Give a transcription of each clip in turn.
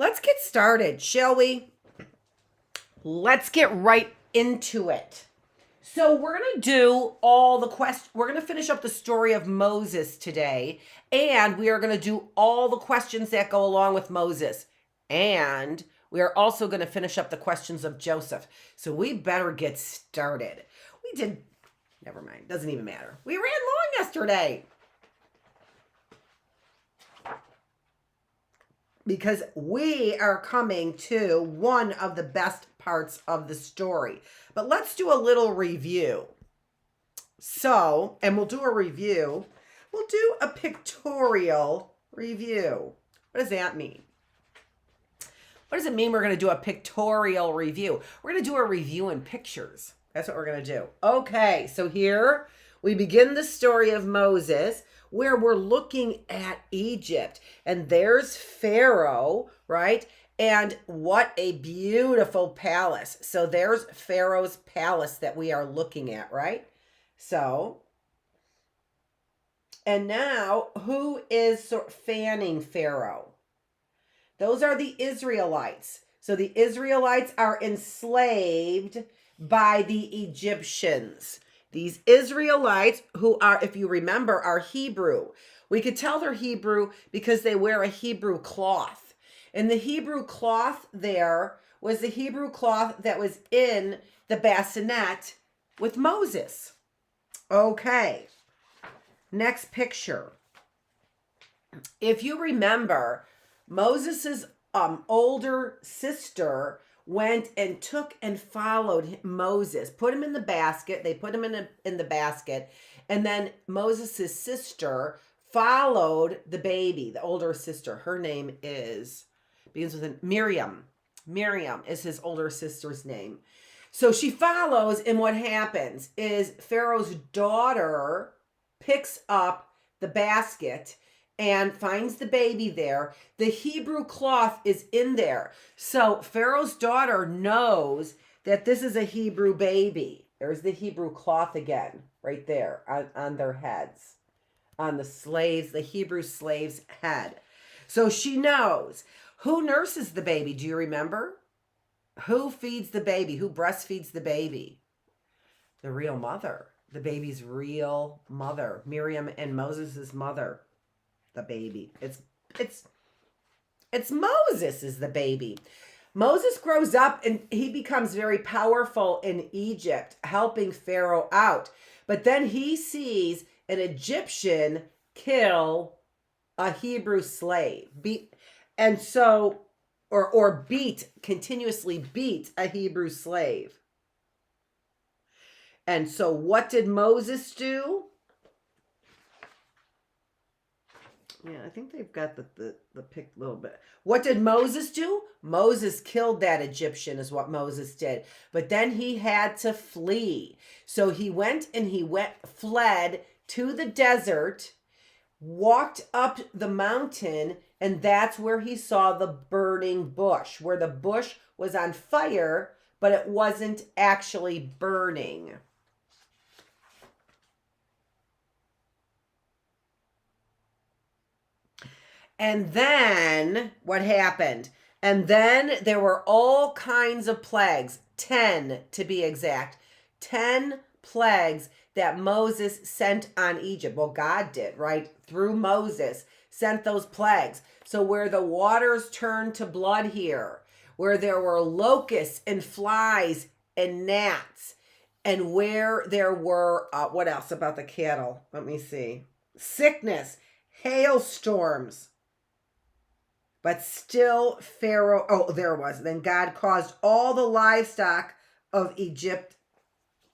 let's get started, shall we? Let's get right into it. So we're going to do all the questions. We're going to finish up the story of Moses today. And we are going to do all the questions that go along with Moses. And we are also going to finish up the questions of Joseph. So we better get started. Never mind. Doesn't even matter. We ran long yesterday. Because we are coming to one of the best parts of the story. But let's do a little review. So, and we'll do a review. We'll do a pictorial review. What does that mean? What does it mean we're going to do a pictorial review? We're going to do a review in pictures. That's what we're going to do. Okay, so here we begin the story of Moses, where we're looking at Egypt. And there's Pharaoh, right? And what a beautiful palace. So there's Pharaoh's palace that we are looking at, right? So, and now who is fanning Pharaoh? Those are the Israelites. So the Israelites are enslaved by the Egyptians. These Israelites, who are, if you remember, are Hebrew. We could tell they're Hebrew because they wear a Hebrew cloth. And the Hebrew cloth there was the Hebrew cloth that was in the bassinet with Moses. Okay, next picture. If you remember, Moses's older sister went and took and followed Moses, put him in the basket. They put him in the basket. And then Moses' sister followed the baby, the older sister. Her name begins with Miriam. Miriam is his older sister's name. So she follows, and what happens is Pharaoh's daughter picks up the basket and finds the baby there. The Hebrew cloth is in there. So Pharaoh's daughter knows that this is a Hebrew baby. There's the Hebrew cloth again, right there on their heads, on the slaves, the Hebrew slave's head. So she knows. Who nurses the baby? Do you remember? Who feeds the baby? Who breastfeeds the baby? The real mother. The baby's real mother. Miriam and Moses' mother. The baby. It's Moses is the baby. Moses grows up and he becomes very powerful in Egypt, helping Pharaoh out. But then he sees an Egyptian kill a Hebrew slave. Continuously beat a Hebrew slave. And so what did Moses do? Yeah, I think they've got the pic a little bit. What did Moses do? Moses killed that Egyptian is what Moses did. But then he had to flee. So he fled to the desert, walked up the mountain, and that's where he saw the burning bush, where the bush was on fire, but it wasn't actually burning. And then what happened? And then there were all kinds of plagues, 10 to be exact, 10 plagues that Moses sent on Egypt. Well, God did, right? Through Moses, sent those plagues. So where the waters turned to blood here, where there were locusts and flies and gnats, and where there were, what else about the cattle? Let me see. Sickness, hailstorms. But still Pharaoh, there was. Then God caused all the livestock of Egypt,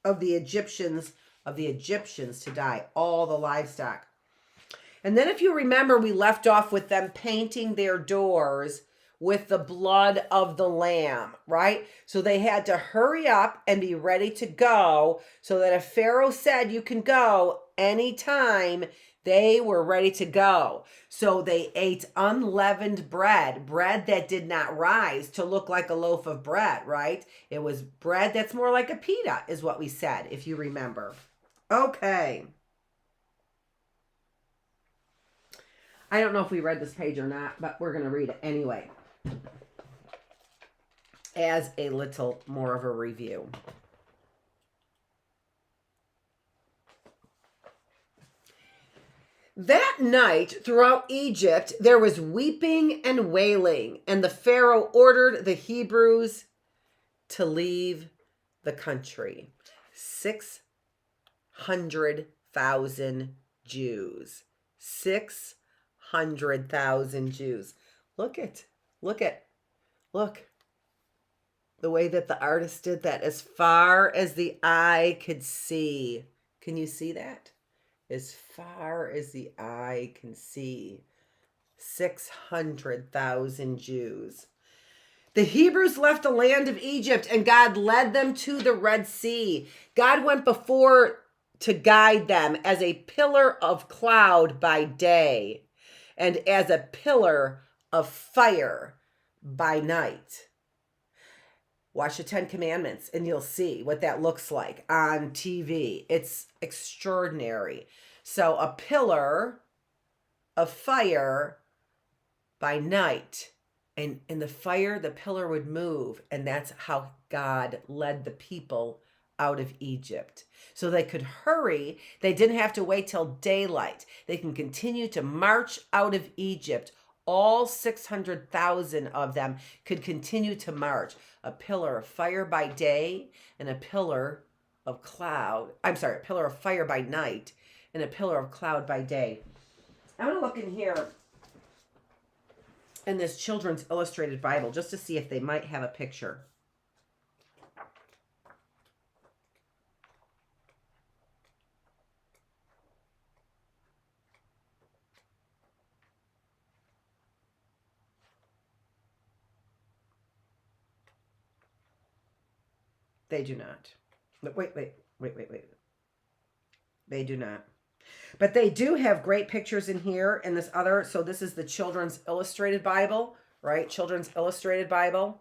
of the Egyptians to die. All the livestock. And then if you remember, we left off with them painting their doors with the blood of the lamb, right? So they had to hurry up and be ready to go so that if Pharaoh said you can go anytime, they were ready to go. So they ate unleavened bread that did not rise to look like a loaf of bread, right? It was bread that's more like a pita, is what we said, if you remember. Okay. I don't know if we read this page or not, but we're going to read it anyway. as a little more of a review. That night, throughout Egypt, there was weeping and wailing, and the Pharaoh ordered the Hebrews to leave the country. 600,000 Jews. 600,000 Jews. Look. The way that the artist did that, as far as the eye could see. Can you see that? As far as the eye can see. 600,000 Jews. The Hebrews left the land of Egypt, and God led them to the Red Sea. God went before to guide them as a pillar of cloud by day and as a pillar of fire by night. Watch the 10 Commandments and you'll see what that looks like on TV. It's extraordinary. So a pillar of fire by night. And in the fire, the pillar would move. And that's how God led the people out of Egypt. So they could hurry. They didn't have to wait till daylight. They can continue to march out of Egypt. All 600,000 of them could continue to march. A pillar of fire by day and a pillar of cloud. A pillar of fire by night and a pillar of cloud by day. I'm going to look in here in this Children's Illustrated Bible just to see if they might have a picture. They do not. Wait. They do not. But they do have great pictures in here and this other. So this is the Children's Illustrated Bible, right? Children's Illustrated Bible.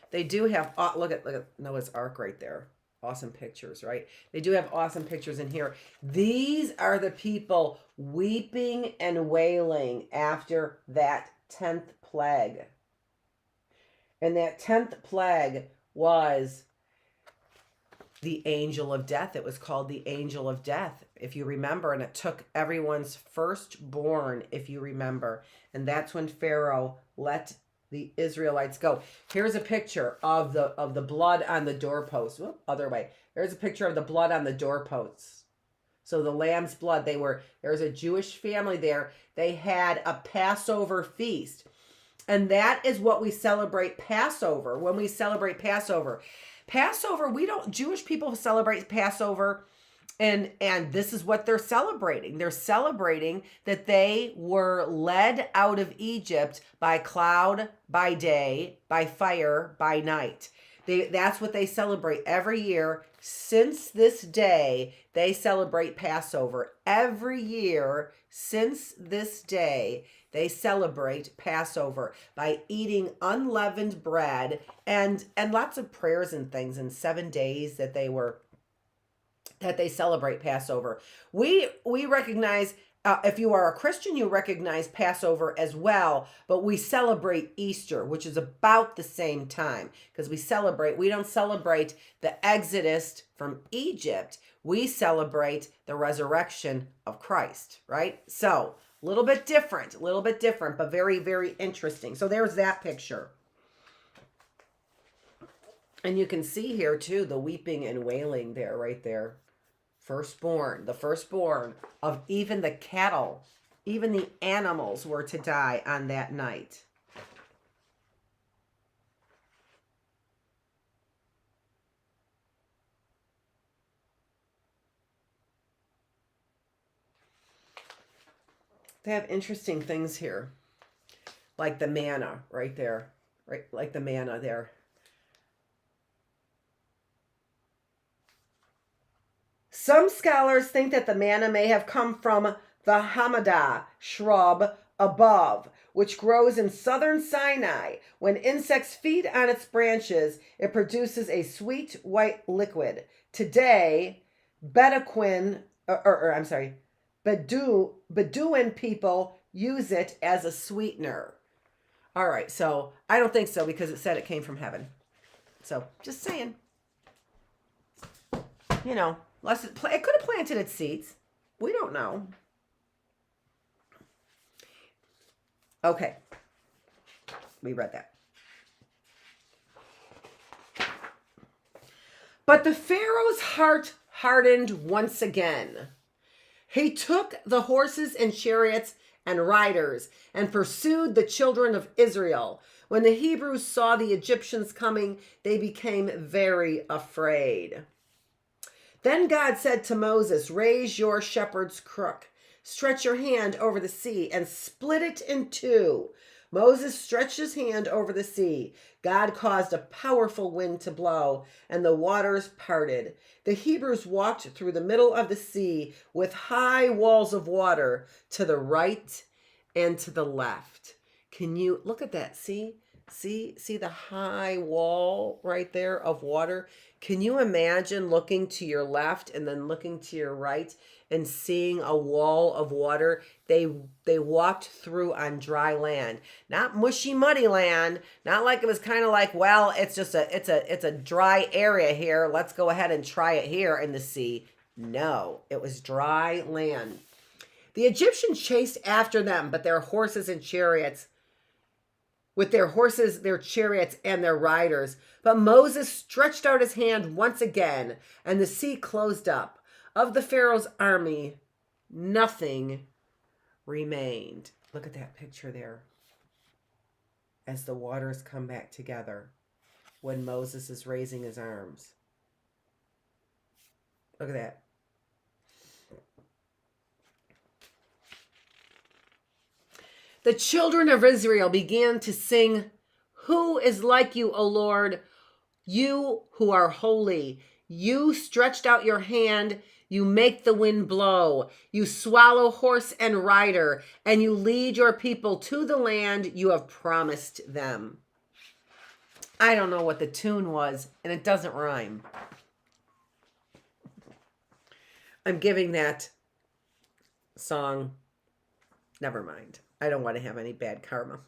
They do have, look at Noah's Ark right there. Awesome pictures, right? They do have awesome pictures in here. These are the people weeping and wailing after that 10th plague. And that 10th plague was the angel of death. It was called the angel of death, if you remember. And it took everyone's firstborn, if you remember. And that's when Pharaoh let the Israelites go. Here's a picture of the blood on the doorpost. Whoop, other way. There's a picture of the blood on the doorposts. So the lamb's blood, there's a Jewish family there. They had a Passover feast. And that is what we celebrate Passover. When we celebrate Passover, Jewish people celebrate Passover, and this is what they're celebrating. They're celebrating that they were led out of Egypt by cloud by day, by fire by night. That's what they celebrate every year. Since this day, they celebrate Passover. Every year since this day, they celebrate Passover by eating unleavened bread and lots of prayers and things in 7 days that they celebrate Passover. We recognize, if you are a Christian, you recognize Passover as well, but we celebrate Easter, which is about the same time, because we don't celebrate the Exodus from Egypt. We celebrate the resurrection of Christ, right? So, a little bit different, but very, very interesting. So there's that picture. And you can see here too, the weeping and wailing there, right there. The firstborn of even the cattle, even the animals were to die on that night. They have interesting things here, like the manna right there, right? Like the manna there. Some scholars think that the manna may have come from the hamada shrub above, which grows in southern Sinai. When insects feed on its branches, it produces a sweet white liquid. Today, Bedouin people use it as a sweetener. All right, so I don't think so because it said it came from heaven. So just saying, you know, unless it could have planted its seeds. We don't know. Okay, we read that. But the Pharaoh's heart hardened once again. He took the horses and chariots and riders and pursued the children of Israel. When the Hebrews saw the Egyptians coming, they became very afraid. Then God said to Moses, "Raise your shepherd's crook. Stretch your hand over the sea and split it in two." Moses stretched his hand over the sea. God caused a powerful wind to blow, and the waters parted. The Hebrews walked through the middle of the sea with high walls of water to the right and to the left. Can you look at that? See the high wall right there of water? Can you imagine looking to your left and then looking to your right and seeing a wall of water? They walked through on dry land, not mushy, muddy land. Not like it was kind of like, well, it's a dry area here. Let's go ahead and try it here in the sea. No, it was dry land. The Egyptians chased after them, but their horses and chariots. With their horses, their chariots, and their riders. But Moses stretched out his hand once again, and the sea closed up. Of the Pharaoh's army, nothing remained. Look at that picture there. As the waters come back together, when Moses is raising his arms. Look at that. The children of Israel began to sing, "Who is like you, O Lord, you who are holy? You stretched out your hand, you make the wind blow, you swallow horse and rider, and you lead your people to the land you have promised them." I don't know what the tune was, and it doesn't rhyme. I'm giving that song, never mind. I don't want to have any bad karma.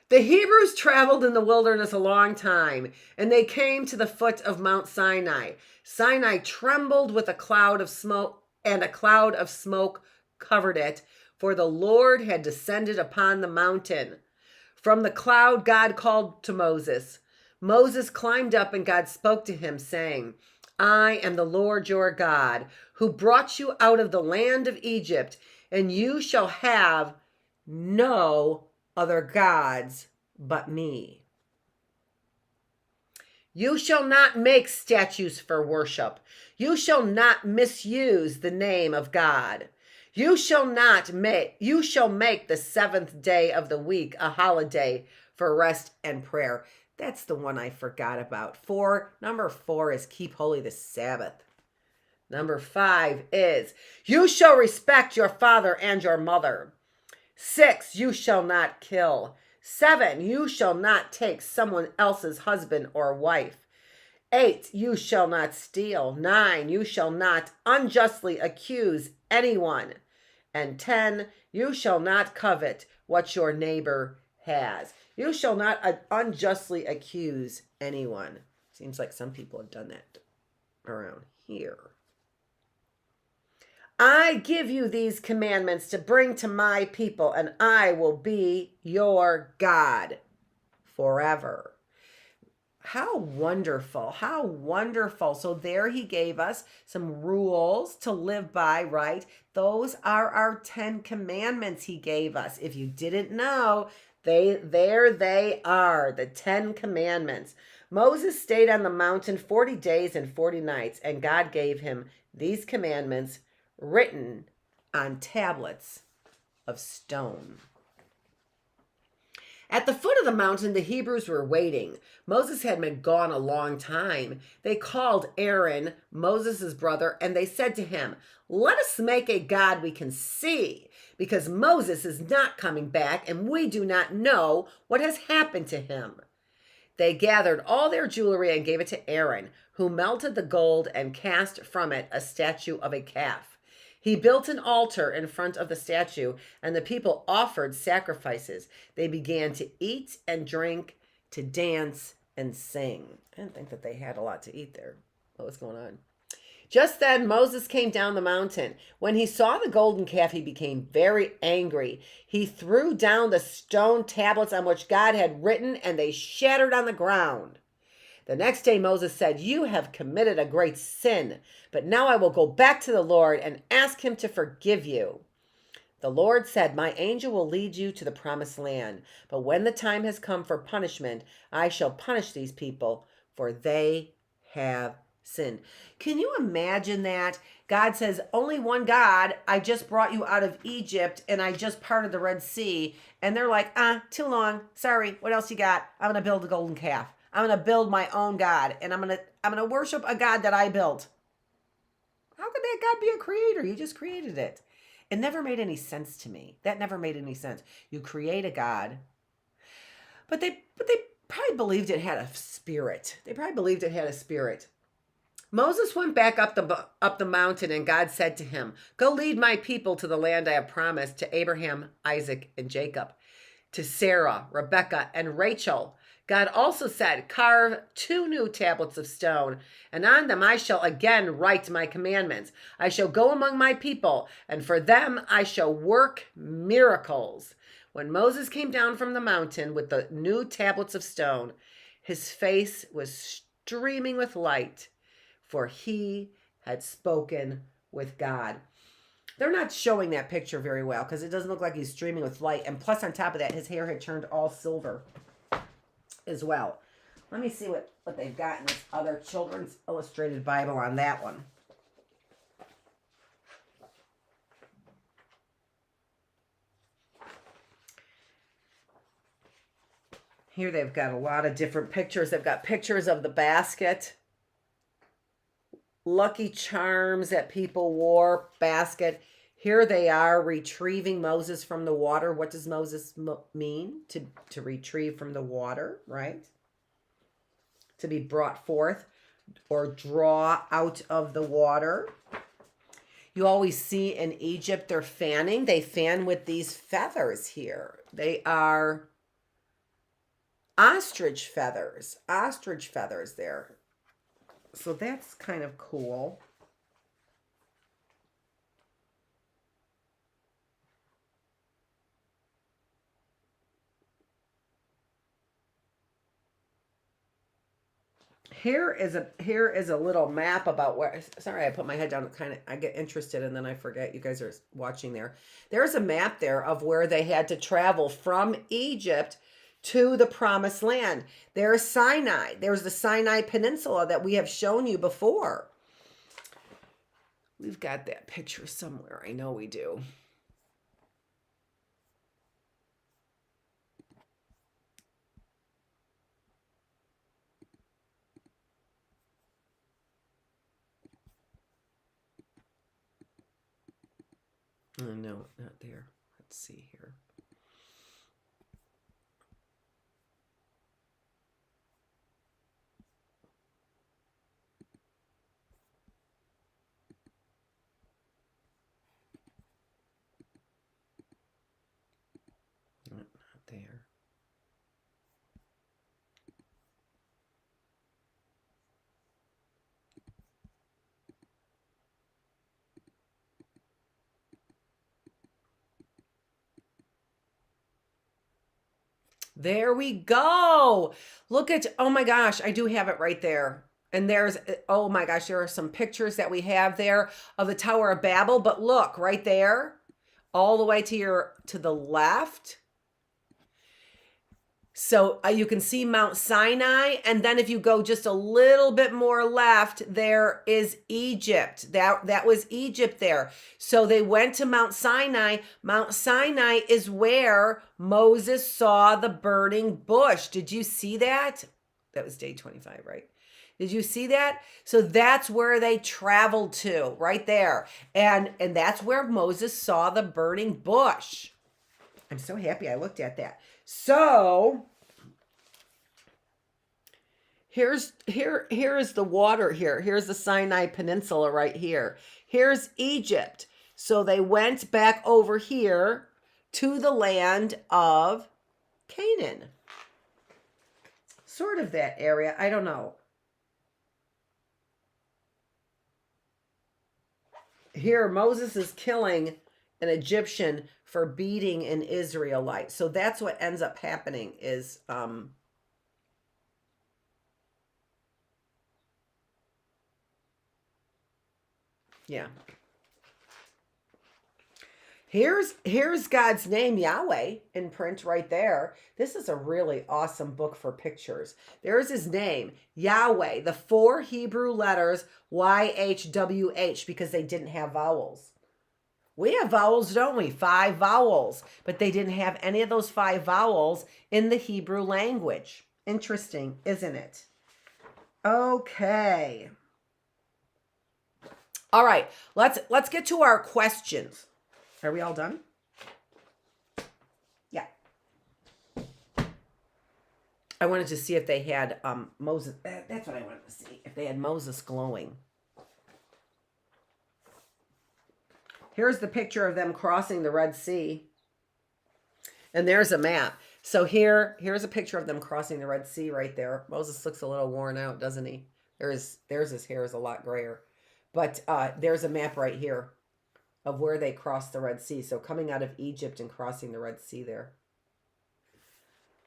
The Hebrews traveled in the wilderness a long time, and they came to the foot of Mount Sinai. Sinai trembled with a cloud of smoke, and a cloud of smoke covered it, for the Lord had descended upon the mountain. From the cloud, God called to Moses. Moses climbed up, and God spoke to him, saying, "I am the Lord your God, who brought you out of the land of Egypt, and you shall have no other gods but me. You shall not make statues for worship. You shall not misuse the name of God. You shall make the seventh day of the week a holiday for rest and prayer." That's the one I forgot about. Number 4 is keep holy the Sabbath. Number 5 is, you shall respect your father and your mother. 6, you shall not kill. 7, you shall not take someone else's husband or wife. 8, you shall not steal. 9, you shall not unjustly accuse anyone. And 10, you shall not covet what your neighbor has. You shall not unjustly accuse anyone. Seems like some people have done that around here. I give you these commandments to bring to my people, and I will be your God forever. How wonderful. How wonderful. So there he gave us some rules to live by, right? Those are our 10 commandments he gave us. If you didn't know, there they are, the 10 commandments. Moses stayed on the mountain 40 days and 40 nights, and God gave him these commandments written on tablets of stone. At the foot of the mountain, the Hebrews were waiting. Moses had been gone a long time. They called Aaron, Moses' brother, and they said to him, "Let us make a God we can see, because Moses is not coming back, and we do not know what has happened to him." They gathered all their jewelry and gave it to Aaron, who melted the gold and cast from it a statue of a calf. He built an altar in front of the statue, and the people offered sacrifices. They began to eat and drink, to dance and sing. I didn't think that they had a lot to eat there. What was going on? Just then Moses came down the mountain. When he saw the golden calf, he became very angry. He threw down the stone tablets on which God had written, and they shattered on the ground. The next day Moses said, "You have committed a great sin, but now I will go back to the Lord and ask him to forgive you." The Lord said, "My angel will lead you to the promised land, but when the time has come for punishment, I shall punish these people, for they have sinned." Can you imagine that? God says, only one God. I just brought you out of Egypt, and I just parted the Red Sea. And they're like, too long. Sorry. What else you got? I'm going to build a golden calf. I'm going to build my own God, and I'm going to worship a God that I built. How could that God be a creator? You just created it. It never made any sense to me. That never made any sense. You create a God, but they probably believed it had a spirit. They probably believed it had a spirit. Moses went back up the mountain, and God said to him, "Go lead my people to the land I have promised to Abraham, Isaac, and Jacob, to Sarah, Rebekah, and Rachel." God also said, "Carve 2 new tablets of stone, and on them I shall again write my commandments. I shall go among my people, and for them I shall work miracles." When Moses came down from the mountain with the new tablets of stone, his face was streaming with light, for he had spoken with God. They're not showing that picture very well because it doesn't look like he's streaming with light. And plus, on top of that, his hair had turned all silver as well. Let me see what they've got in this other Children's Illustrated Bible on that one. Here they've got a lot of different pictures. They've got pictures of the basket, Lucky Charms that people wore, basket. Here they are retrieving Moses from the water. What does Moses mean? To retrieve from the water, right? To be brought forth or draw out of the water. You always see in Egypt they're fanning. They fan with these feathers here. They are ostrich feathers there. So that's kind of cool. Here is a little map about where. Sorry, I put my head down. I get interested and then I forget. You guys are watching there. There's a map there of where they had to travel from Egypt to the promised land. There's Sinai. There's the Sinai Peninsula that we have shown you before. We've got that picture somewhere. I know we do. Oh, no, not there. Let's see here. Not there. There we go. Look at, oh my gosh, I do have it right there. And there's, oh my gosh, there are some pictures that we have there of the Tower of Babel. But look, right there, all the way to the left. So you can see Mount Sinai. And then if you go just a little bit more left, there is Egypt. That was Egypt there. So they went to Mount Sinai. Mount Sinai is where Moses saw the burning bush. Did you see that? That was day 25, right? Did you see that? So that's where they traveled to, right there. And that's where Moses saw the burning bush. I'm so happy I looked at that. So here is the water here. Here's the Sinai Peninsula right here. Here's Egypt. So they went back over here to the land of Canaan. Sort of that area. I don't know. Here, Moses is killing an Egyptian for beating an Israelite. So that's what ends up happening is yeah. Here's God's name, Yahweh, in print right there. This is a really awesome book for pictures. There's his name, Yahweh, the 4 Hebrew letters YHWH, because they didn't have vowels. We have vowels, don't we? 5 vowels, but they didn't have any of those 5 vowels in the Hebrew language. Interesting, isn't it? Okay. All right, let's get to our questions. Are we all done? Yeah. I wanted to see if they had Moses. That's what I wanted to see. If they had Moses glowing. Here's the picture of them crossing the Red Sea. And there's a map. So here's a picture of them crossing the Red Sea right there. Moses looks a little worn out, doesn't he? There's his hair is a lot grayer. But there's a map right here of where they crossed the Red Sea. So coming out of Egypt and crossing the Red Sea there.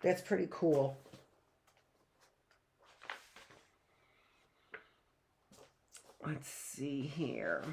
That's pretty cool. Let's see here.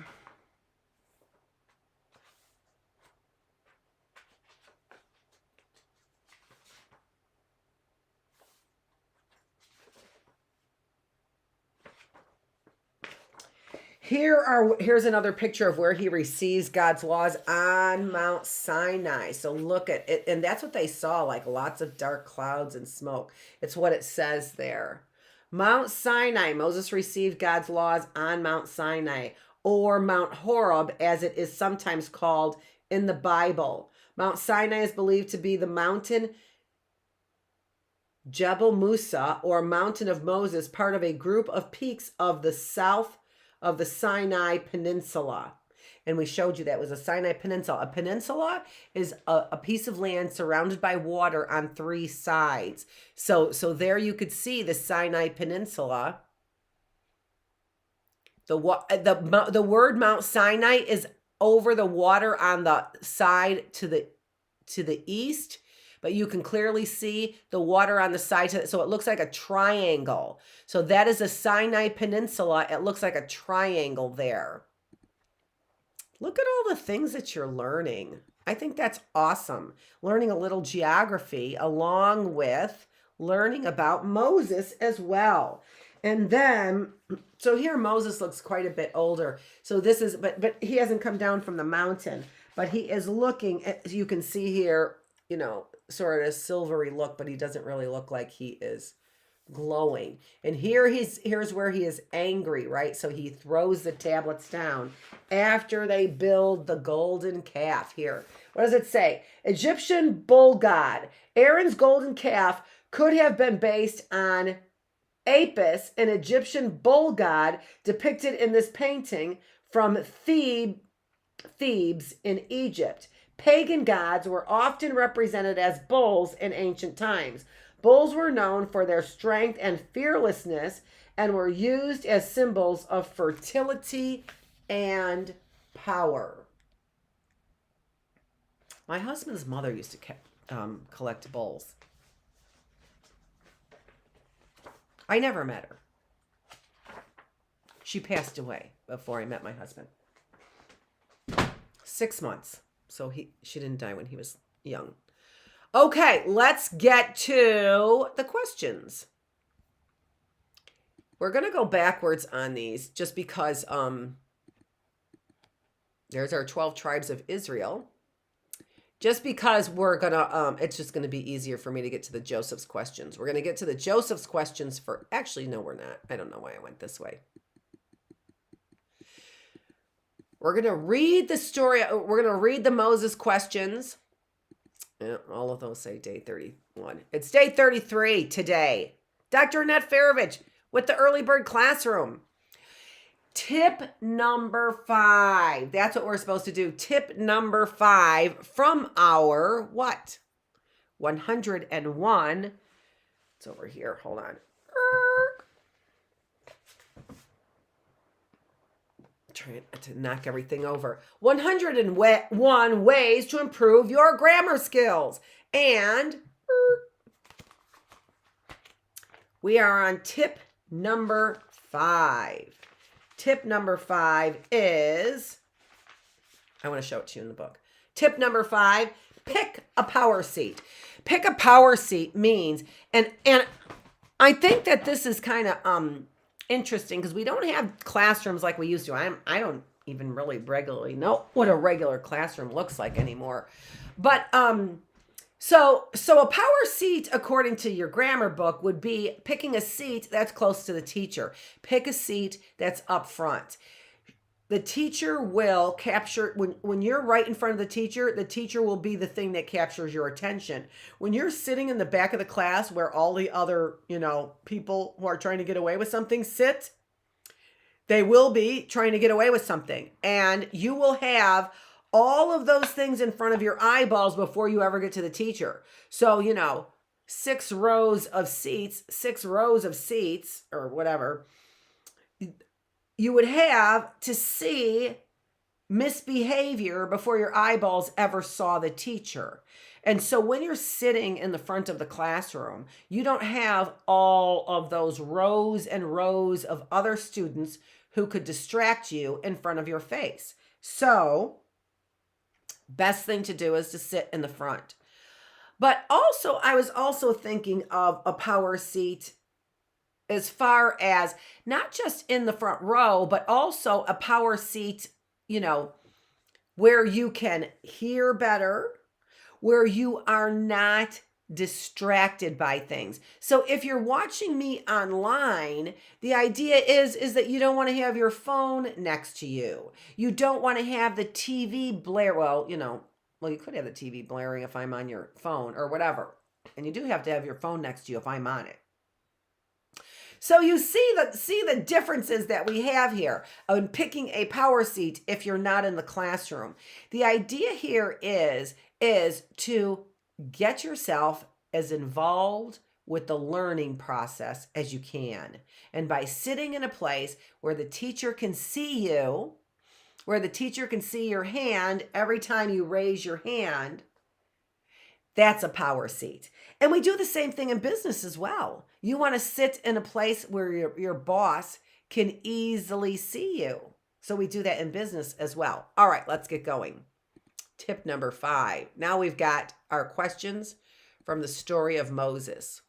Here's another picture of where he receives God's laws on Mount Sinai. So look at it. And that's what they saw, like lots of dark clouds and smoke. It's what it says there. Mount Sinai, Moses received God's laws on Mount Sinai, or Mount Horeb, as it is sometimes called in the Bible. Mount Sinai is believed to be the mountain Jebel Musa, or Mountain of Moses, part of a group of peaks of the south of the Sinai Peninsula. And we showed you that was a Sinai Peninsula. A peninsula is a piece of land surrounded by water on 3 sides. So there you could see the Sinai Peninsula. The word Mount Sinai is over the water on the side to the east, but you can clearly see the water on the side. So it looks like a triangle. So that is a Sinai Peninsula. It looks like a triangle there. Look at all the things that you're learning. I think that's awesome. Learning a little geography along with learning about Moses as well. And then, so here Moses looks quite a bit older. So this is, but he hasn't come down from the mountain, but he is looking, as you can see here, you know, sort of a silvery look, but he doesn't really look like he is glowing. And here's where he is angry, right? So he throws the tablets down after they build the golden calf. Here, what does it say? Egyptian bull god. Aaron's golden calf could have been based on Apis, an Egyptian bull god depicted in this painting from Thebes in Egypt. Pagan gods were often represented as bulls in ancient times. Bulls were known for their strength and fearlessness and were used as symbols of fertility and power. My husband's mother used to collect bulls. I never met her. She passed away before I met my husband. 6 months. So she didn't die when he was young. Okay, let's get to the questions. We're going to go backwards on these just because there's our 12 tribes of Israel. Just because we're going to, it's just going to be easier for me to get to the Joseph's questions. We're going to get to the Joseph's questions for, actually, no, we're not. I don't know why I went this way. We're going to read the story. We're going to read the Moses questions. Yeah, all of those say day 31. It's day 33 today. Dr. Annette Feravich with the Early Bird Classroom. Tip number 5. That's what we're supposed to do. Tip number 5 from our what? 101. It's over here. Hold on. Trying to knock everything over. 101 ways to improve your grammar skills. And we are on tip number 5. Tip number 5 is, I want to show it to you in the book. Tip number 5, pick a power seat. Pick a power seat means, and I think that this is kind of interesting because we don't have classrooms like we used to. I don't even really regularly know what a regular classroom looks like anymore. But so a power seat, according to your grammar book, would be picking a seat that's close to the teacher. Pick a seat that's up front. The teacher will capture, when you're right in front of the teacher will be the thing that captures your attention. When you're sitting in the back of the class where all the other, people who are trying to get away with something sit, they will be trying to get away with something. And you will have all of those things in front of your eyeballs before you ever get to the teacher. So, 6 rows of seats or whatever, you would have to see misbehavior before your eyeballs ever saw the teacher. And so when you're sitting in the front of the classroom, you don't have all of those rows and rows of other students who could distract you in front of your face. So best thing to do is to sit in the front. But also, I was also thinking of a power seat as far as not just in the front row, but also a power seat, where you can hear better, where you are not distracted by things. So if you're watching me online, the idea is that you don't want to have your phone next to you. You don't want to have the TV blare. Well, you could have the TV blaring if I'm on your phone or whatever. And you do have to have your phone next to you if I'm on it. So you see the differences that we have here on picking a power seat if you're not in the classroom. The idea here is to get yourself as involved with the learning process as you can. And by sitting in a place where the teacher can see you, where the teacher can see your hand every time you raise your hand, that's a power seat. And we do the same thing in business as well. You want to sit in a place where your boss can easily see you. So we do that in business as well. All right, let's get going. Tip number 5. Now we've got our questions from the story of Moses.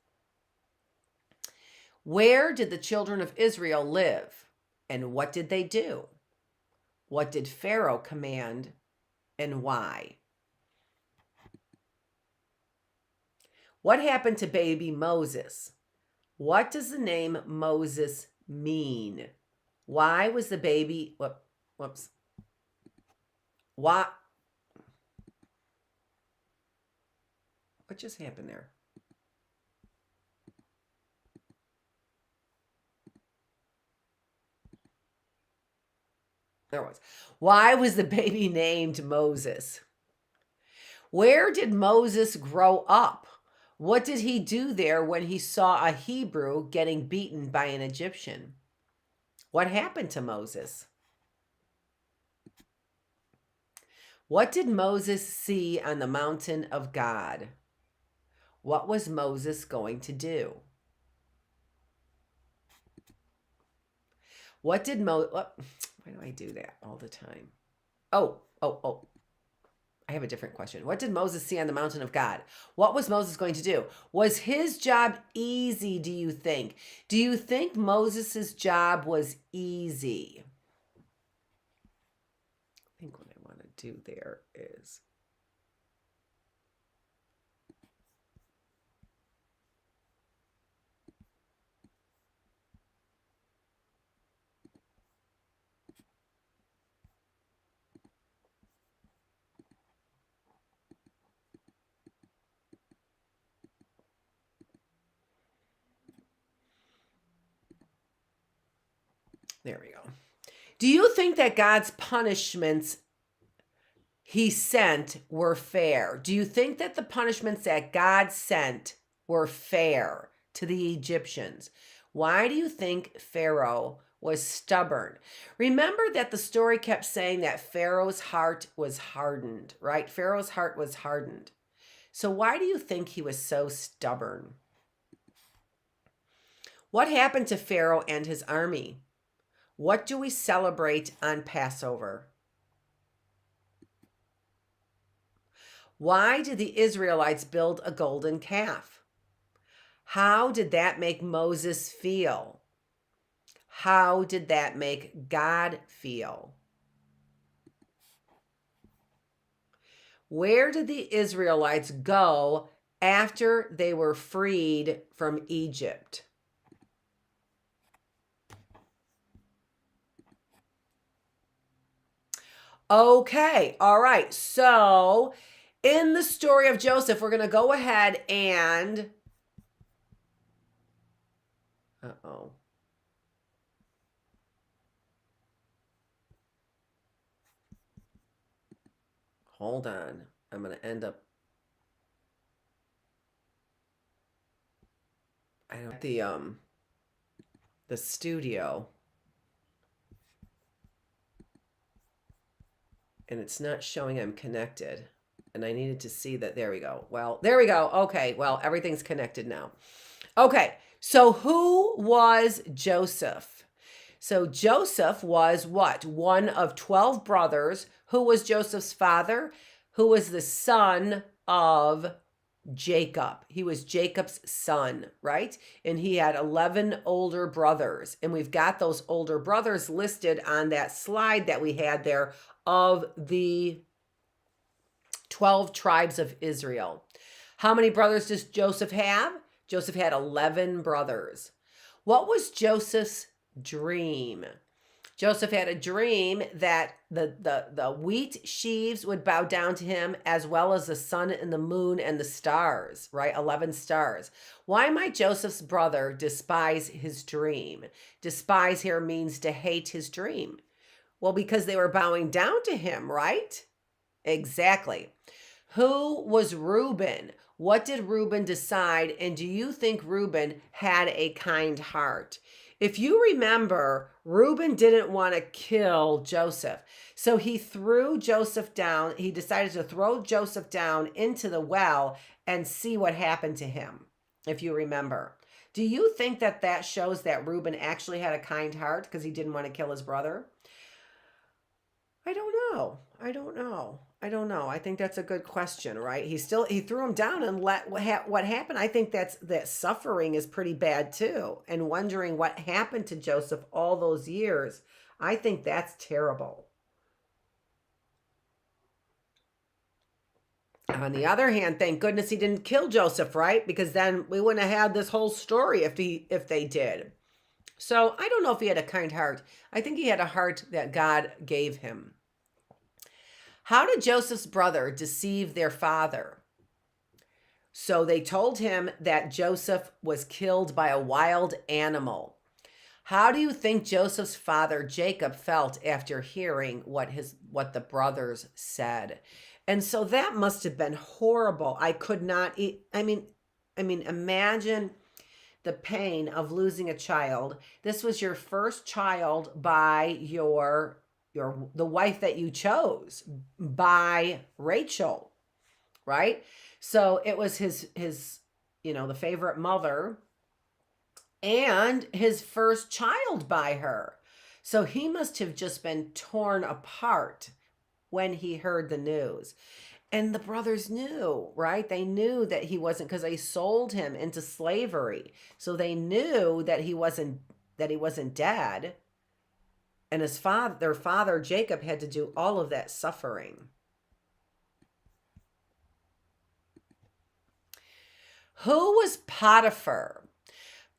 Where did the children of Israel live? And what did they do? What did Pharaoh command and why? What happened to baby Moses? What does the name Moses mean? Why was the baby... Whoops. Why... What just happened there? There was. Why was the baby named Moses? Where did Moses grow up? What did he do there when he saw a Hebrew getting beaten by an Egyptian? What happened to Moses? What did Moses see on the mountain of God? What was Moses going to do? What did Why do I do that all the time? Oh. I have a different question. What did Moses see on the mountain of God? What was Moses going to do? Was his job easy, do you think? Do you think Moses' job was easy? I think what I want to do there is... There we go. Do you think that God's punishments he sent were fair? Do you think that the punishments that God sent were fair to the Egyptians? Why do you think Pharaoh was stubborn? Remember that the story kept saying that Pharaoh's heart was hardened, right? Pharaoh's heart was hardened. So why do you think he was so stubborn? What happened to Pharaoh and his army? What do we celebrate on Passover? Why did the Israelites build a golden calf? How did that make Moses feel? How did that make God feel? Where did the Israelites go after they were freed from Egypt? Okay, all right. So in the story of Joseph, we're going to go ahead and... Uh-oh. Hold on. I'm going to end up... I don't... The studio. And it's not showing I'm connected. And I needed to see that. There we go. Well, there we go. Okay. Well, everything's connected now. Okay. So who was Joseph? So Joseph was what? One of 12 brothers. Who was Joseph's father? Who was the son of Jacob. He was Jacob's son, right? And he had 11 older brothers. And we've got those older brothers listed on that slide that we had there of the 12 tribes of Israel. How many brothers does Joseph have? Joseph had 11 brothers. What was Joseph's dream? Joseph had a dream that the wheat sheaves would bow down to him, as well as the sun and the moon and the stars, right? 11 stars. Why might Joseph's brother despise his dream? Despise here means to hate his dream. Well, because they were bowing down to him, right? Exactly. Who was Reuben? What did Reuben decide? And do you think Reuben had a kind heart? If you remember, Reuben didn't want to kill Joseph. So he threw Joseph down. He decided to throw Joseph down into the well and see what happened to him, if you remember. Do you think that that shows that Reuben actually had a kind heart because he didn't want to kill his brother? I don't know. I think that's a good question, right? He threw him down and let what happened. I think that suffering is pretty bad too. And wondering what happened to Joseph all those years. I think that's terrible. On the other hand, thank goodness he didn't kill Joseph, right? Because then we wouldn't have had this whole story if they did. So I don't know if he had a kind heart. I think he had a heart that God gave him. How did Joseph's brother deceive their father? So they told him that Joseph was killed by a wild animal. How do you think Joseph's father Jacob felt after hearing what the brothers said? And so that must have been horrible. I could not eat. I mean, imagine the pain of losing a child. This was your first child by the wife that you chose, by Rachel, right? So it was his the favorite mother and his first child by her. So he must have just been torn apart when he heard the news. And the brothers knew, right? They knew that he wasn't, because they sold him into slavery. So they knew that he wasn't dead. And their father Jacob had to do all of that suffering. Who was Potiphar?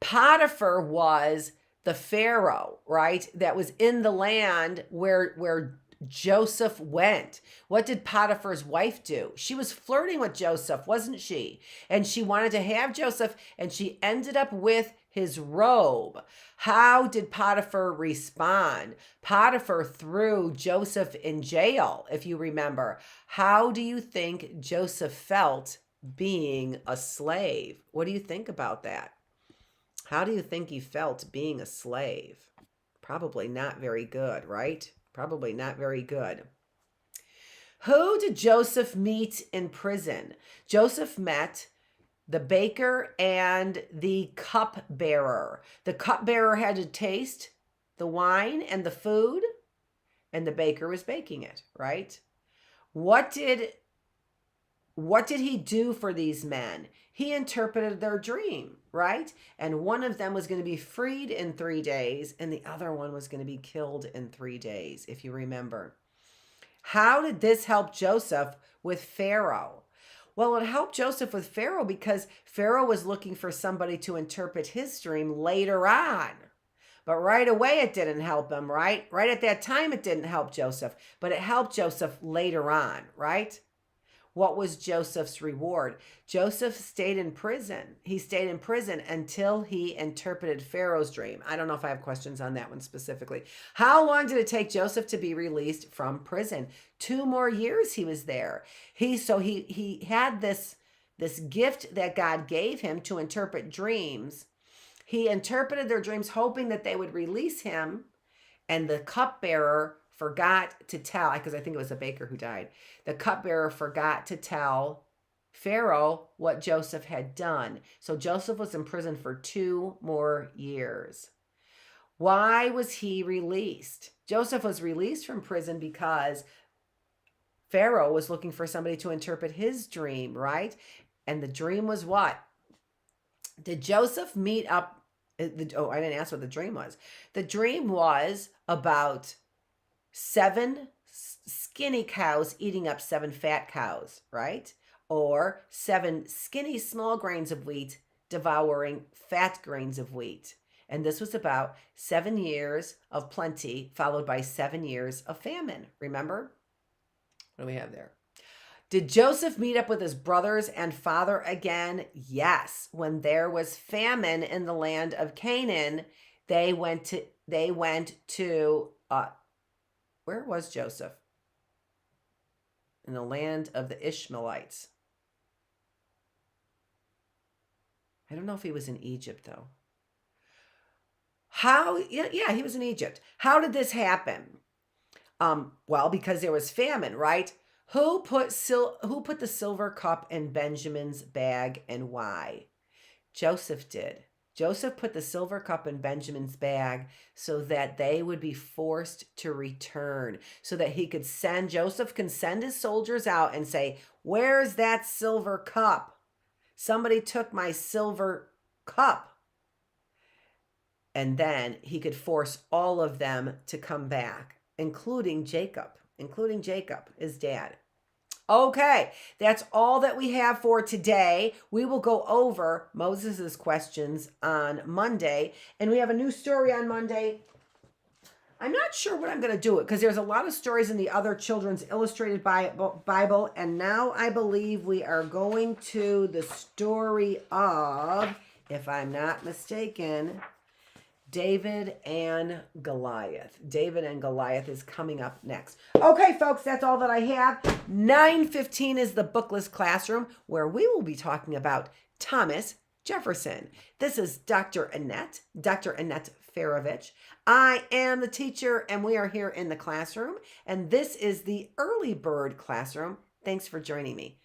Potiphar was the Pharaoh, right? That was in the land where Joseph went. What did Potiphar's wife do? She was flirting with Joseph, wasn't she? And she wanted to have Joseph, and she ended up with his robe. How did Potiphar respond? Potiphar threw Joseph in jail, if you remember. How do you think Joseph felt being a slave? What do you think about that? How do you think he felt being a slave? Probably not very good, right? Probably not very good. Who did Joseph meet in prison? Joseph met the baker and the cupbearer. The cupbearer had to taste the wine and the food, and the baker was baking it, right? What did he do for these men? He interpreted their dream, right? And one of them was going to be freed in 3 days, and the other one was going to be killed in 3 days, if you remember. How did this help Joseph with Pharaoh? Well, it helped Joseph with Pharaoh because Pharaoh was looking for somebody to interpret his dream later on. But right away, it didn't help him, right? Right at that time, it didn't help Joseph, but it helped Joseph later on, right? What was Joseph's reward? Joseph stayed in prison. He stayed in prison until he interpreted Pharaoh's dream. I don't know if I have questions on that one specifically. How long did it take Joseph to be released from prison? 2 more years he was there. He had this gift that God gave him to interpret dreams. He interpreted their dreams hoping that they would release him, and the cupbearer forgot to tell, because I think it was a baker who died. The cupbearer forgot to tell Pharaoh what Joseph had done. So Joseph was in prison for 2 more years. Why was he released? Joseph was released from prison because Pharaoh was looking for somebody to interpret his dream, right? And the dream was what? Did Joseph meet up? I didn't ask what the dream was. The dream was about 7 skinny cows eating up 7 fat cows, right? Or 7 skinny small grains of wheat devouring fat grains of wheat. And this was about 7 years of plenty followed by 7 years of famine. Remember? What do we have there? Did Joseph meet up with his brothers and father again? Yes. When there was famine in the land of Canaan, they went to where was Joseph? In the land of the Ishmaelites. I don't know if he was in Egypt, though. Yeah, he was in Egypt. How did this happen? Well, because there was famine, right? Who put the silver cup in Benjamin's bag and why? Joseph did. Joseph put the silver cup in Benjamin's bag so that they would be forced to return, so that Joseph can send his soldiers out and say, "Where's that silver cup? Somebody took my silver cup." And then he could force all of them to come back, including Jacob, his dad. Okay, that's all that we have for today. We will go over Moses' questions on Monday, and we have a new story on Monday. I'm not sure what I'm going to do it because there's a lot of stories in the other Children's Illustrated Bible, and now I believe we are going to the story of, if I'm not mistaken, David and Goliath. David and Goliath is coming up next. Okay, folks, that's all that I have. 9:15 is the Bookless classroom where we will be talking about Thomas Jefferson. This is Dr. Annette Feravich. I am the teacher, and we are here in the classroom, and this is the Early Bird classroom. Thanks for joining me.